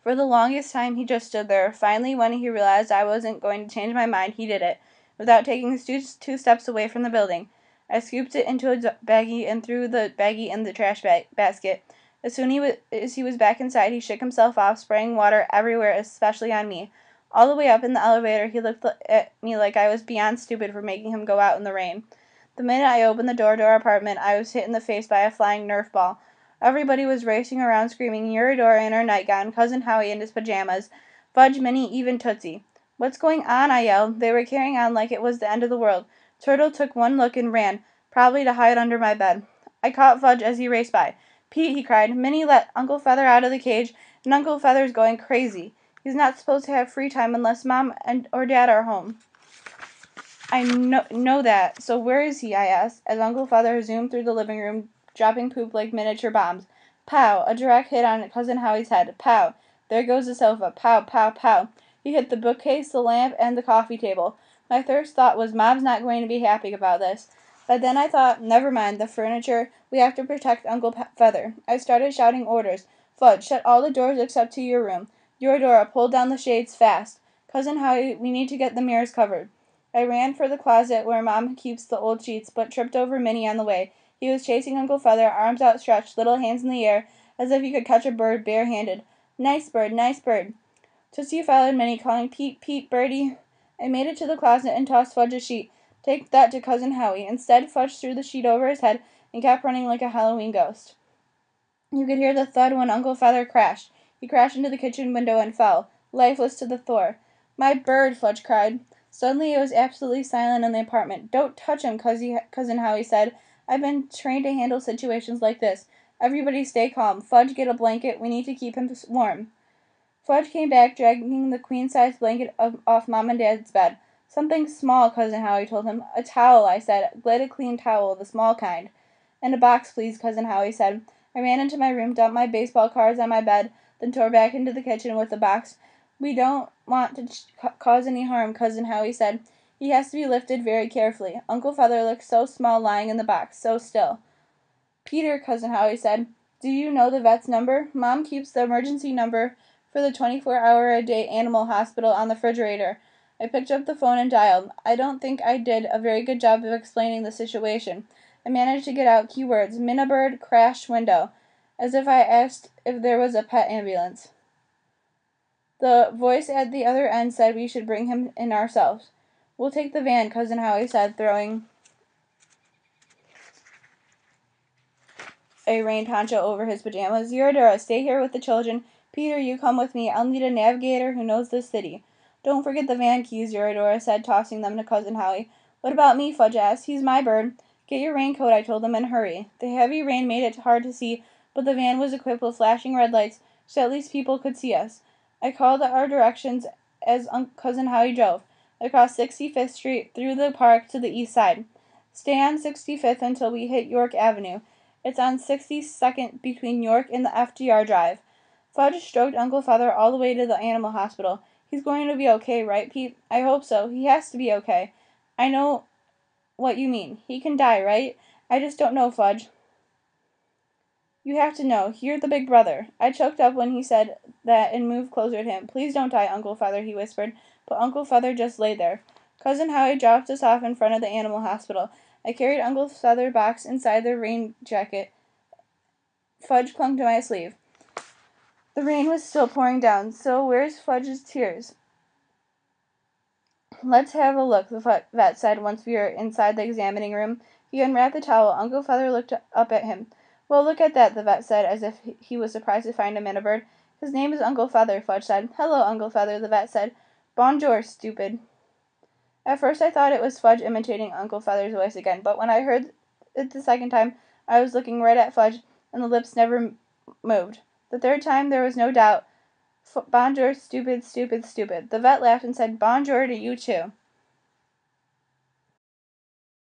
For the longest time, he just stood there. Finally, when he realized I wasn't going to change my mind, he did it. Without taking two steps away from the building, I scooped it into a baggie and threw the baggie in the trash basket. As soon as he was back inside, he shook himself off, spraying water everywhere, especially on me. All the way up in the elevator, he looked at me like I was beyond stupid for making him go out in the rain. The minute I opened the door to our apartment, I was hit in the face by a flying Nerf ball. Everybody was racing around screaming, Eurodora in her nightgown, Cousin Howie in his pajamas, Fudge, Minnie, even Tootsie. What's going on? I yelled. They were carrying on like it was the end of the world. Turtle took one look and ran, probably to hide under my bed. I caught Fudge as he raced by. Pete, he cried, Minnie let Uncle Feather out of the cage, and Uncle Feather's going crazy. He's not supposed to have free time unless Mom or Dad are home. I know that. So where is he? I asked, as Uncle Feather zoomed through the living room, dropping poop like miniature bombs. Pow! A direct hit on Cousin Howie's head. Pow! There goes the sofa. Pow! Pow! Pow! He hit the bookcase, the lamp, and the coffee table. My first thought was, Mom's not going to be happy about this. But then I thought, never mind, the furniture. We have to protect Uncle Feather. I started shouting orders. Fudge, shut all the doors except to your room. Eurodora, pull down the shades fast. Cousin Howie, we need to get the mirrors covered. I ran for the closet where Mom keeps the old sheets, but tripped over Minnie on the way. He was chasing Uncle Feather, arms outstretched, little hands in the air, as if he could catch a bird barehanded. Nice bird, nice bird. Tootsie followed Minnie, calling, Pete, Pete, birdie. I made it to the closet and tossed Fudge a sheet. Take that to Cousin Howie. Instead, Fudge threw the sheet over his head and kept running like a Halloween ghost. You could hear the thud when Uncle Feather crashed. He crashed into the kitchen window and fell, lifeless to the floor. My bird, Fudge cried. Suddenly it was absolutely silent in the apartment. Don't touch him, Cousin Howie said. I've been trained to handle situations like this. Everybody stay calm. Fudge, get a blanket. We need to keep him warm. Fudge came back, dragging the queen-size blanket off Mom and Dad's bed. Something small, Cousin Howie told him. A towel, I said. Get a clean towel, the small kind. And a box, please, Cousin Howie said. I ran into my room, dumped my baseball cards on my bed, then tore back into the kitchen with the box. We don't want to cause any harm, Cousin Howie said. He has to be lifted very carefully. Uncle Feather looked so small lying in the box, so still. Peter, Cousin Howie said, do you know the vet's number? Mom keeps the emergency number for the 24-hour-a-day animal hospital on the refrigerator. I picked up the phone and dialed. I don't think I did a very good job of explaining the situation. I managed to get out keywords, Minnabird, crashed window, as if I asked if there was a pet ambulance. The voice at the other end said we should bring him in ourselves. We'll take the van, Cousin Howie said, throwing a rain poncho over his pajamas. Eurodora, stay here with the children. Peter, you come with me. I'll need a navigator who knows this city. Don't forget the van keys, Eurodora said, tossing them to Cousin Howie. What about me? Fudge asked. He's my bird. Get your raincoat, I told them, and hurry. The heavy rain made it hard to see, but the van was equipped with flashing red lights, so at least people could see us. I called our directions as Cousin Howie drove. Across 65th Street, through the park to the east side. Stay on 65th until we hit York Avenue. It's on 62nd between York and the FDR Drive. Fudge stroked Uncle Feather all the way to the animal hospital. He's going to be okay, right, Pete? I hope so. He has to be okay. I know what you mean. He can die, right? I just don't know, Fudge. You have to know. You're the big brother. I choked up when he said that and moved closer to him. Please don't die, Uncle Feather, he whispered. But Uncle Feather just lay there. Cousin Howie dropped us off in front of the animal hospital. I carried Uncle Feather's box inside the rain jacket. Fudge clung to my sleeve. The rain was still pouring down, so where's Fudge's tears? Let's have a look, the vet said once we were inside the examining room. He unwrapped the towel. Uncle Feather looked up at him. Well, look at that, the vet said, as if he was surprised to find a Minnabird. His name is Uncle Feather, Fudge said. Hello, Uncle Feather, the vet said. Bonjour, stupid. At first I thought it was Fudge imitating Uncle Feather's voice again, but when I heard it the second time, I was looking right at Fudge, and the lips never moved. The third time there was no doubt. Bonjour, stupid, stupid, stupid. The vet laughed and said, Bonjour to you too.